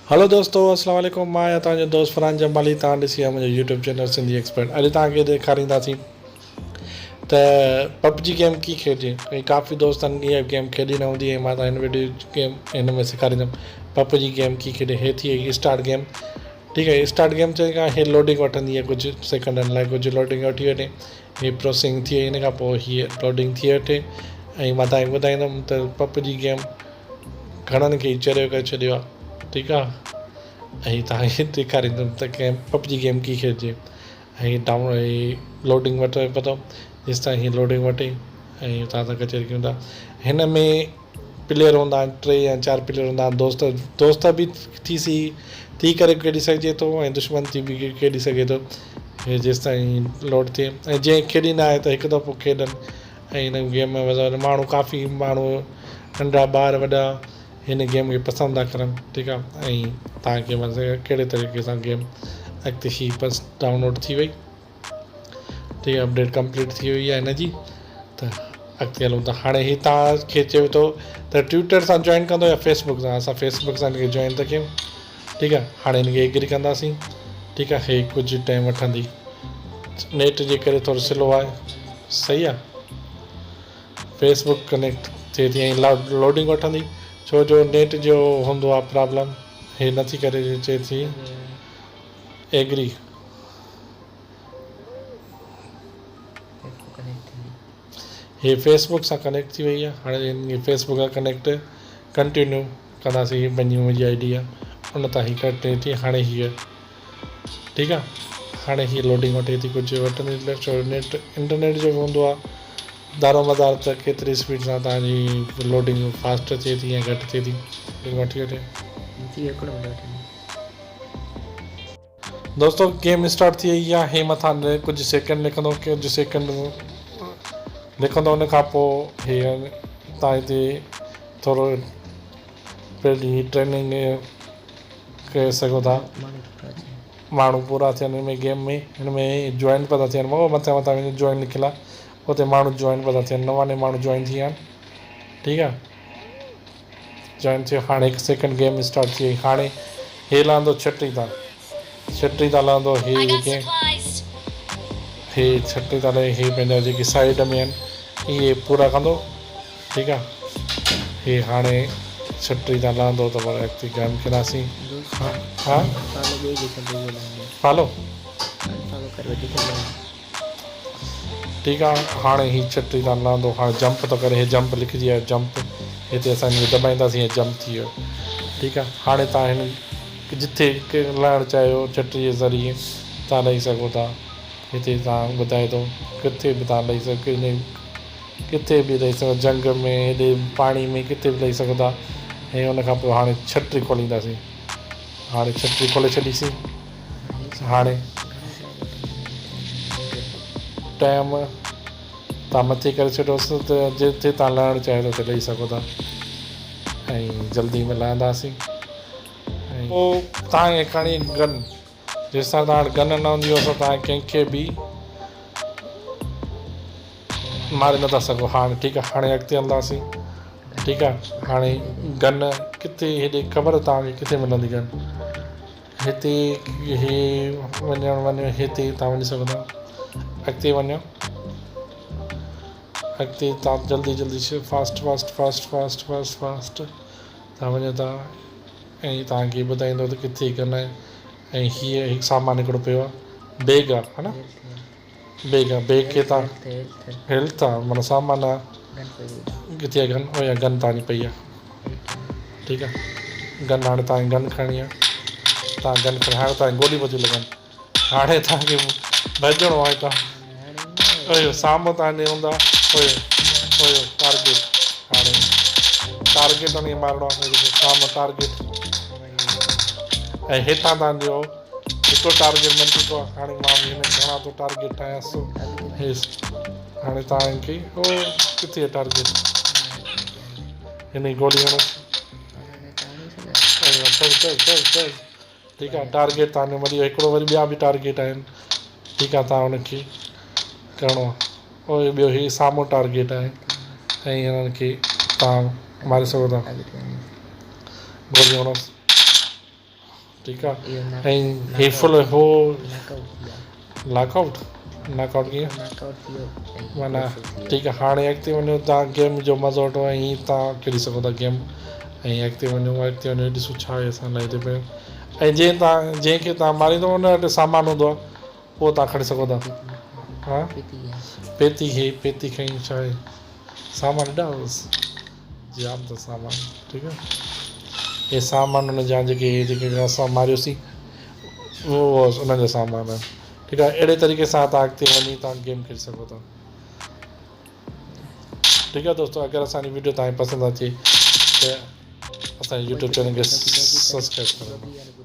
Hello दोस्तों, अस्सलाम वालेकुम। मां आहियां तव्हांजो दोस्त फरहान जमाली। तव्हां ॾिसी आहे मुंहिंजो यूट्यूब चैनल सिंधी एक्सपर्ट। अॼु तव्हांखे ॾेखारींदासीं त पबजी गेम कीअं खेॾिजे। काफ़ी दोस्तनि इहा गेम खेॾी न हूंदी ऐं मां हिन वीडियो गेम हिन में सेखारींदुमि पबजी गेम कीअं खेॾे। हे थी वई स्टार्ट गेम। ठीकु आहे, स्टार्ट गेम चई खां हे लोडिंग वठंदी आहे कुझु सेकंडनि लाइ। कुझु लोडिंग वठी वठे, हीअ प्रोसेसिंग थी वई, हिन खां पोइ हीअ लोडिंग थी वठे ऐं मां तव्हांखे ॿुधाईंदुमि त पबजी गेम घणनि खे चरियो करे छॾियो आहे। ठीकु आहे, ऐं तव्हांखे ॾेखारींदुमि त कंहिं पबजी गेम कीअं खेॾिजे। ऐं डाउनलोड लोडिंग वठे पतो जेसि ताईं हीअ लोडिंग वठे ऐं तव्हां सां कचहरी कयूं था। हिन में प्लेयर हूंदा आहिनि, 3 या 4 प्लेयर हूंदा आहिनि। दोस्त बि थी करे खेॾी सघिजे थो ऐं दुश्मन थी बि खेॾी सघे थो। हे जेसि ताईं लोड थिए ऐं जंहिं खेॾी न आहे त हिकु दफ़ो खेॾनि ऐं हिन गेम में माण्हू काफ़ी माण्हू नंढा ॿार वॾा हिन गेम खे पसंदि था करनि। ठीकु आहे, ऐं तव्हांखे कहिड़े तरीक़े सां गेम अॻिते ही बस डाउनलोड थी वई। ठीकु आहे, अपडेट कंप्लीट थी वई आहे हिन जी। त अॻिते हलूं था। हाणे ही तव्हांखे चए थो त ट्विटर सां जॉइन कंदो या फेसबुक सां। असां फेसबुक सां हिनखे जॉइन था कयूं। ठीकु आहे, हाणे हिनखे एग्री कंदासीं। ठीकु आहे, हे कुझु टाइम वठंदी, नेट जे करे थोरो स्लो आहे। सही आहे, फेसबुक कनेक्ट थिए थी ऐं लोडिंग वठंदी छो जो नेट जो हूंदो आहे प्रॉब्लम। हे नथी करे चए थी एग्री। हे फेसबुक सां कनेक्ट थी वई आहे। हाणे हिन फेसबुक सां कनेक्ट कंटिन्यू कंदासीं। हीअ पंहिंजी मुंहिंजी आई डी आहे, उन तां ही कटे थी। हाणे हीअ ठीकु आहे, हाणे हीअ लोडिंग वठे थी। कुझु वठंदी छो नेट इंटरनेट जो हूंदो आहे दारोमदार त केतिरी स्पीड सां तव्हांजी लोडिंग फास्ट थिए थी या घटि थिए थी वठी वठे। दोस्तों गेम स्टार्ट थी वई आहे। हे मथां कुझु सेकेंड लिखंदो, कुझु सेकेंड लिखंदो। हुन खां पोइ हे तव्हां हिते थोरो पहिरीं ट्रेनिंग करे सघो था। माण्हू पूरा थियनि हिन में गेम में। हिन में जॉइन पिया था थियनि। उहो मथे मथां जॉइन लिखियलु आहे, उते माण्हू जॉइन पिया था थियनि। नवां माण्हू जॉइन थी विया आहिनि। ठीकु आहे, जॉइन थियो। हाणे हिकु सेकेंड गेम स्टार्ट थी वई। हाणे हे लहंदो छटी तां लहंदो। हे जेके हे छटी तां लहे, हे पंहिंजा जेके साइड में आहिनि इहे पूरा कंदो। ठीकु आहे, हे हाणे छटी तां लहंदो त वरी अॻिते गेम खेॾंदासीं। हा फॉलो। ठीकु आहे, हाणे हीअ छटी तां लहंदो। हाणे जंप थो करे, हे जंप लिखिजी आहे जंप। हिते असांखे दॿाईंदासीं, हीअ जंप थी वियो। ठीकु आहे, हाणे तव्हां हिन जिथे लहणु चाहियो छटीअ जे ज़रिए तव्हां लही सघो था। हिते तव्हां ॿुधाए थो किथे बि तव्हां लही सघो, किथे बि लही सघो, जंग में, हेॾे पाणी में, किथे बि लही सघो था। ऐं हुन खां पोइ हाणे छटी खोलींदासीं। हाणे छटी खोले छॾीसीं। हाणे टाइम तव्हां मथे करे छॾियोसि त जिथे तव्हां लहणु चाहियो त लही सघो था ऐं जल्दी में लहंदासीं। ऐं पोइ तव्हांखे खणी गन, जेसितां तव्हां वटि गन न हूंदी हुअसि तव्हां कंहिंखे बि मारे नथा सघो। हाणे ठीकु आहे, हाणे अॻिते हलंदासीं। ठीकु आहे, हाणे गन किथे, हेॾे ख़बर तव्हांखे किथे मिलंदी गन। हिते हे वञो, हिते तव्हां वञी सघो था। अॻिते वञो, अॻिते तव्हां जल्दी फास्ट तव्हां वञो था ऐं तव्हांखे ॿुधाईंदो त किथे गन आहे। ऐं हीअ हिकु सामान हिकिड़ो पियो आहे, बैग आहे, हा न, बैग खे तव्हां हेल्थ आहे माना सामान आहे। किथे आहे गन? ओ या गन तव्हांजी पई आहे। ठीकु आहे, गन हाणे तव्हांजी गन खणणी आहे। तव्हां गन खणी, हाणे तव्हांजी गोली बदियूं लॻनि। हाणे तव्हांखे भॼिणो आहे। तव्हां साम्हूं तव्हांजे हूंदा हुयो टारगेट। हाणे टारगेट हुनखे मारिणो आहे। साम्हूं टारगेट ऐं हेठां तव्हांजो हिकिड़ो टारगेट मिली चुको आहे। हाणे मां हिन घणा थो टारगेट ठाहियांसि। हाणे तव्हांखे उहो किथे आहे टारगेट, हिन जी गोली हणो। चल। ठीकु आहे, टारगेट तव्हांजो वरी हिकिड़ो, वरी ॿिया बि टारगेट आहिनि। ठीकु आहे, तव्हां हुनखे करिणो आहे। पोइ ॿियो हीउ साम्हूं टारगेट आहे ऐं हिननि खे तव्हां मारे सघो था। गोली हणोसि। ठीकु आहे। इहो ऐं ही फुल हो नॉकआउट थी वियो नॉकआउट कीअं नॉकआउट थी वियो ऐं माना कैंसिल थी वियो। ठीकु आहे। हाणे अॻिते वञो तव्हां गेम जो मज़ो वठो ऐं हीअं तव्हां खेॾी सघो था गेम। ऐं अॻिते वञो ॾिसो छा आहे असां लाइ हिते पियो। ऐं जंहिंखे तव्हां मारींदो उन वटि सामान हूंदो आहे उहो तव्हां खणी सघो था। हा पेती खईं छा आहे सामान हेॾा जाम त सामान ठीकु आहे। हे सामान हुन जा जेके असां मारियोसीं उहो उन्हनि जा सामान आहिनि। ठीकु आहे। अहिड़े तरीक़े सां तव्हां अॻिते वञी तव्हां गेम खेॾी सघो था। ठीकु आहे दोस्तों, अगरि असांजी वीडियो तव्हांखे पसंदि अचे त असांजे यूट्यूब चैनल खे सब्सक्राइब करो।